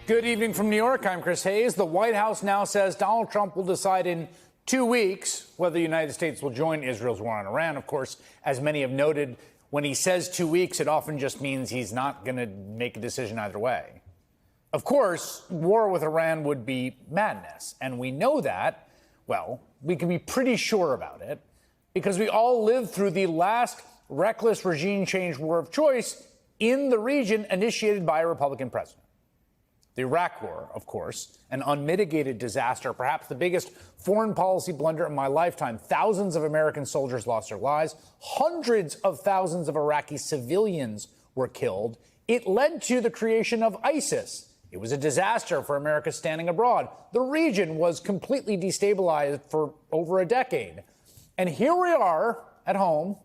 Good evening from New York. I'm Chris Hayes. The White House now says Donald Trump will decide in 2 weeks whether the United States will join Israel's war on Iran. Of course, as many have noted, when he says 2 weeks, it often just means he's not going to make a decision either way. Of course, war with Iran would be madness. And we know that. Well, we can be pretty sure about it because we all lived through the last reckless regime change war of choice in the region initiated by a Republican president. The Iraq War, of course, an unmitigated disaster, perhaps the biggest foreign policy blunder in my lifetime. Thousands of American soldiers lost their lives. Hundreds of thousands of Iraqi civilians were killed. It led to the creation of ISIS. It was a disaster for America standing abroad. The region was completely destabilized for over a decade. And here we are at home,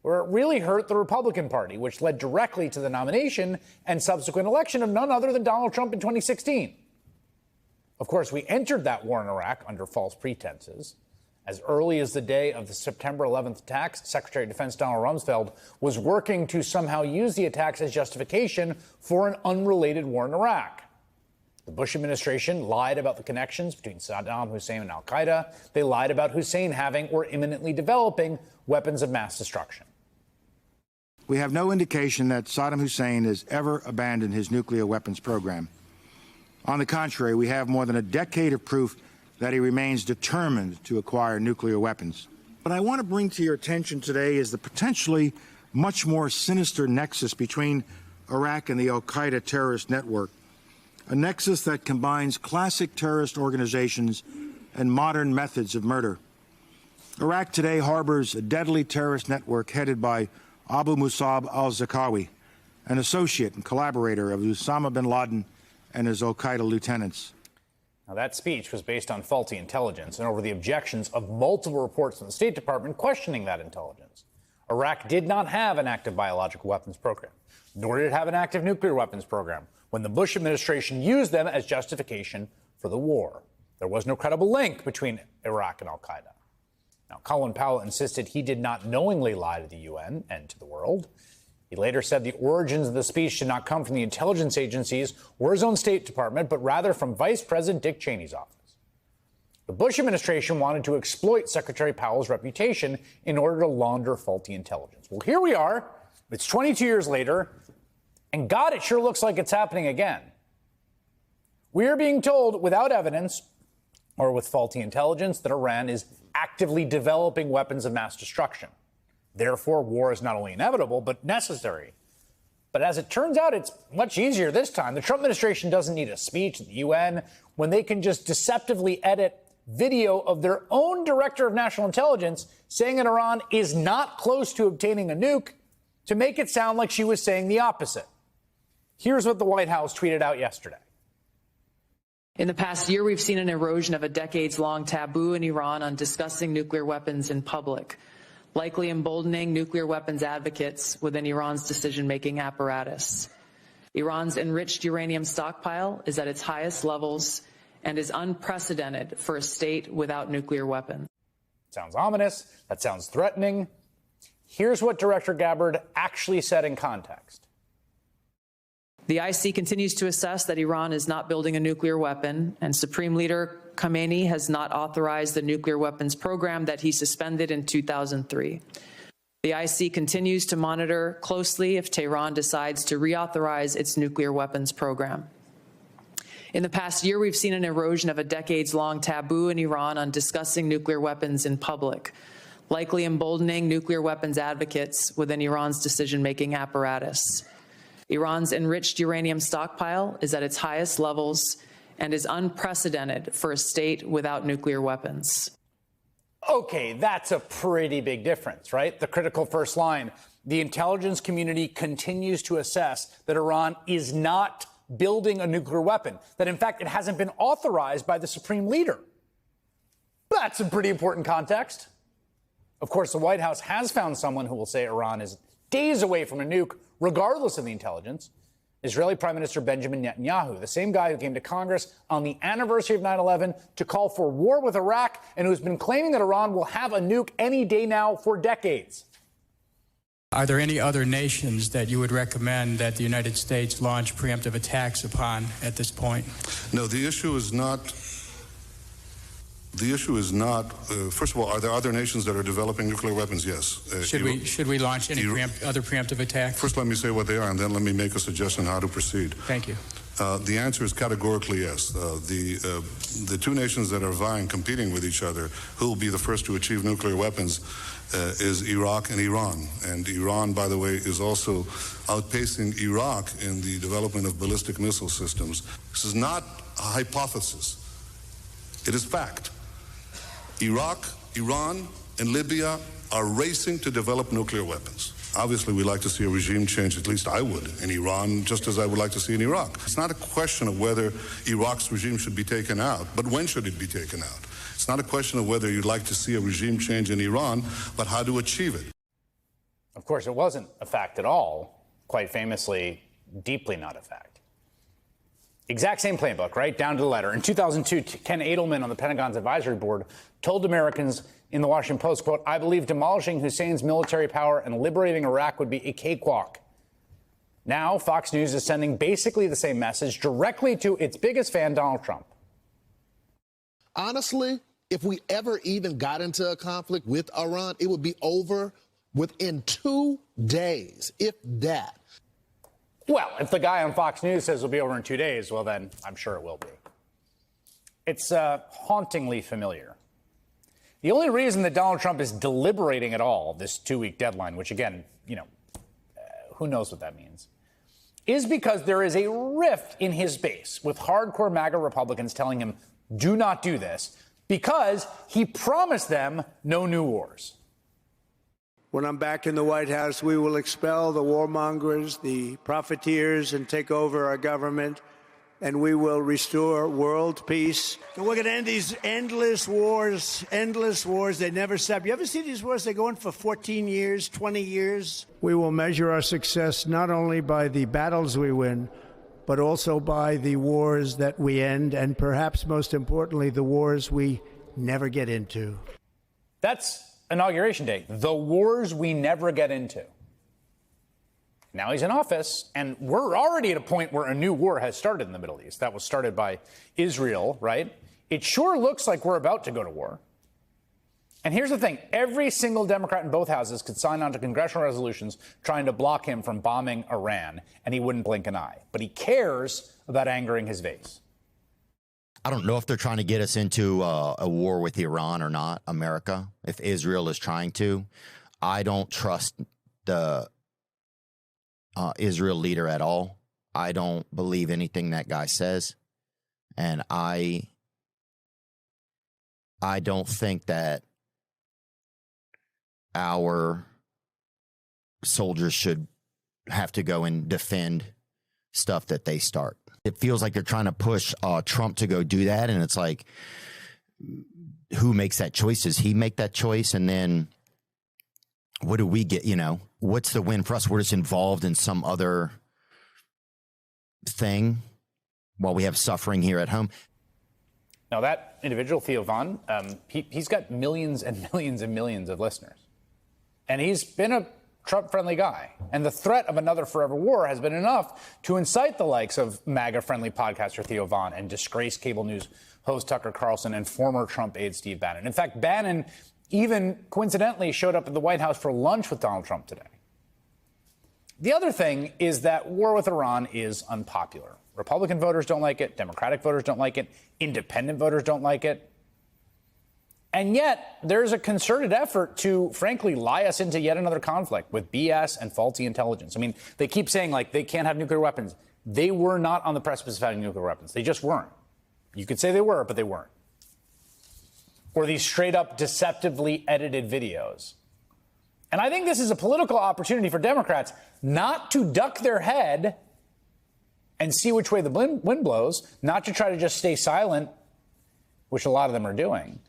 where it really hurt the Republican Party, which led directly to the nomination and subsequent election of none other than Donald Trump in 2016. Of course, we entered that war in Iraq under false pretenses. As early as the day of the September 11th attacks, Secretary of Defense Donald Rumsfeld was working to somehow use the attacks as justification for an unrelated war in Iraq. The Bush administration lied about the connections between Saddam Hussein and al-Qaeda. They lied about Hussein having or imminently developing weapons of mass destruction. We have no indication that Saddam Hussein has ever abandoned his nuclear weapons program. On the contrary, we have more than a decade of proof that he remains determined to acquire nuclear weapons. What I want to bring to your attention today is the potentially much more sinister nexus between Iraq and the al-Qaeda terrorist network, a nexus that combines classic terrorist organizations and modern methods of murder. Iraq today harbors a deadly terrorist network headed by Abu Musab al-Zarqawi, an associate and collaborator of Osama bin Laden and his al-Qaeda lieutenants. Now, that speech was based on faulty intelligence and over the objections of multiple reports from the State Department questioning that intelligence. Iraq did not have an active biological weapons program, nor did it have an active nuclear weapons program when the Bush administration used them as justification for the war. There was no credible link between Iraq and al-Qaeda. Now, Colin Powell insisted he did not knowingly lie to the UN and to the world. He later said the origins of the speech did not come from the intelligence agencies or his own State Department, but rather from Vice President Dick Cheney's office. The Bush administration wanted to exploit Secretary Powell's reputation in order to launder faulty intelligence. Well, here we are. It's 22 years later, and God, it sure looks like it's happening again. We are being told without evidence or with faulty intelligence that Iran is actively developing weapons of mass destruction. Therefore, war is not only inevitable, but necessary. But as it turns out, it's much easier this time. The Trump administration doesn't need a speech at the UN when they can just deceptively edit video of their own director of national intelligence saying that Iran is not close to obtaining a nuke to make it sound like she was saying the opposite. Here's what the White House tweeted out yesterday. In the past year, we've seen an erosion of a decades-long taboo in Iran on discussing nuclear weapons in public, likely emboldening nuclear weapons advocates within Iran's decision-making apparatus. Iran's enriched uranium stockpile is at its highest levels and is unprecedented for a state without nuclear weapons. Sounds ominous. That sounds threatening. Here's what Director Gabbard actually said in context. The IC continues to assess that Iran is not building a nuclear weapon, and Supreme Leader Khamenei has not authorized the nuclear weapons program that he suspended in 2003. The IC continues to monitor closely if Tehran decides to reauthorize its nuclear weapons program. In the past year, we've seen an erosion of a decades-long taboo in Iran on discussing nuclear weapons in public, likely emboldening nuclear weapons advocates within Iran's decision-making apparatus. Iran's enriched uranium stockpile is at its highest levels and is unprecedented for a state without nuclear weapons. Okay, that's a pretty big difference, right? The critical first line. The intelligence community continues to assess that Iran is not building a nuclear weapon, that in fact it hasn't been authorized by the Supreme Leader. That's some pretty important context. Of course, the White House has found someone who will say Iran is days away from a nuke, regardless of the intelligence. Israeli Prime Minister Benjamin Netanyahu, the same guy who came to Congress on the anniversary of 9/11 to call for war with Iraq and who's been claiming that Iran will have a nuke any day now for decades. Are there any other nations that you would recommend that the United States launch preemptive attacks upon at this point? No, the issue is not. First of all, are there other nations that are developing nuclear weapons? Yes. Should we launch any other preemptive attacks? First, let me say what they are, and then let me make a suggestion how to proceed. Thank you. The answer is categorically yes. The two nations that are competing with each other, who will be the first to achieve nuclear weapons, is Iraq and Iran. And Iran, by the way, is also outpacing Iraq in the development of ballistic missile systems. This is not a hypothesis. It is fact. Iraq, Iran, and Libya are racing to develop nuclear weapons. Obviously, we'd like to see a regime change, at least I would, in Iran, just as I would like to see in Iraq. It's not a question of whether Iraq's regime should be taken out, but when should it be taken out? It's not a question of whether you'd like to see a regime change in Iran, but how to achieve it. Of course, it wasn't a fact at all. Quite famously, deeply not a fact. Exact same playbook, right? Down to the letter. In 2002, Ken Edelman on the Pentagon's advisory board told Americans in the Washington Post, quote, "I believe demolishing Hussein's military power and liberating Iraq would be a cakewalk." Now, Fox News is sending basically the same message directly to its biggest fan, Donald Trump. Honestly, if we ever even got into a conflict with Iran, it would be over within 2 days, if that. Well, if the guy on Fox News says it'll be over in 2 days, well, then I'm sure it will be. It's hauntingly familiar. The only reason that Donald Trump is deliberating at all, this 2-week deadline, which again, who knows what that means, is because there is a rift in his base with hardcore MAGA Republicans telling him, do not do this, because he promised them no new wars. When I'm back in the White House, we will expel the warmongers, the profiteers, and take over our government, and we will restore world peace. And we're going to end these endless wars. They never stop. You ever see these wars? They go on for 14 years, 20 years. We will measure our success not only by the battles we win, but also by the wars that we end, and perhaps most importantly, the wars we never get into. That's Inauguration Day. The wars we never get into. Now he's in office, and we're already at a point where a new war has started in the Middle East. That was started by Israel, right? It sure looks like we're about to go to war. And here's the thing. Every single Democrat in both houses could sign on to congressional resolutions trying to block him from bombing Iran, and he wouldn't blink an eye. But he cares about angering his base. I don't know if they're trying to get us into a war with Iran or not, America, if Israel is trying to. I don't trust the Israel leader at all. I don't believe anything that guy says. And I don't think that our soldiers should have to go and defend stuff that they start. It feels like they're trying to push Trump to go do that. And it's like, who makes that choice? Does he make that choice? And then what do we get? What's the win for us? We're just involved in some other thing while we have suffering here at home. Now, that individual, Theo Von, he's got millions and millions and millions of listeners. And he's been a Trump-friendly guy. And the threat of another forever war has been enough to incite the likes of MAGA-friendly podcaster Theo Von and disgraced cable news host Tucker Carlson and former Trump aide Steve Bannon. In fact, Bannon even coincidentally showed up at the White House for lunch with Donald Trump today. The other thing is that war with Iran is unpopular. Republican voters don't like it. Democratic voters don't like it. Independent voters don't like it. And yet, there's a concerted effort to, frankly, lie us into yet another conflict with BS and faulty intelligence. I mean, they keep saying, they can't have nuclear weapons. They were not on the precipice of having nuclear weapons. They just weren't. You could say they were, but they weren't. Or these straight-up deceptively edited videos. And I think this is a political opportunity for Democrats not to duck their head and see which way the wind blows, not to try to just stay silent, which a lot of them are doing,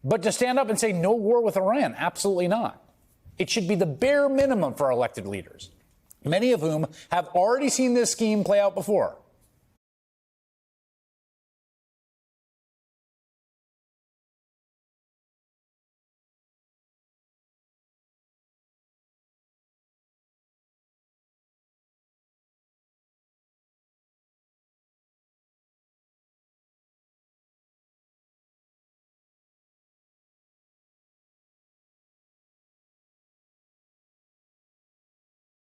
but to stand up and say no war with Iran. Absolutely not. It should be the bare minimum for our elected leaders, many of whom have already seen this scheme play out before.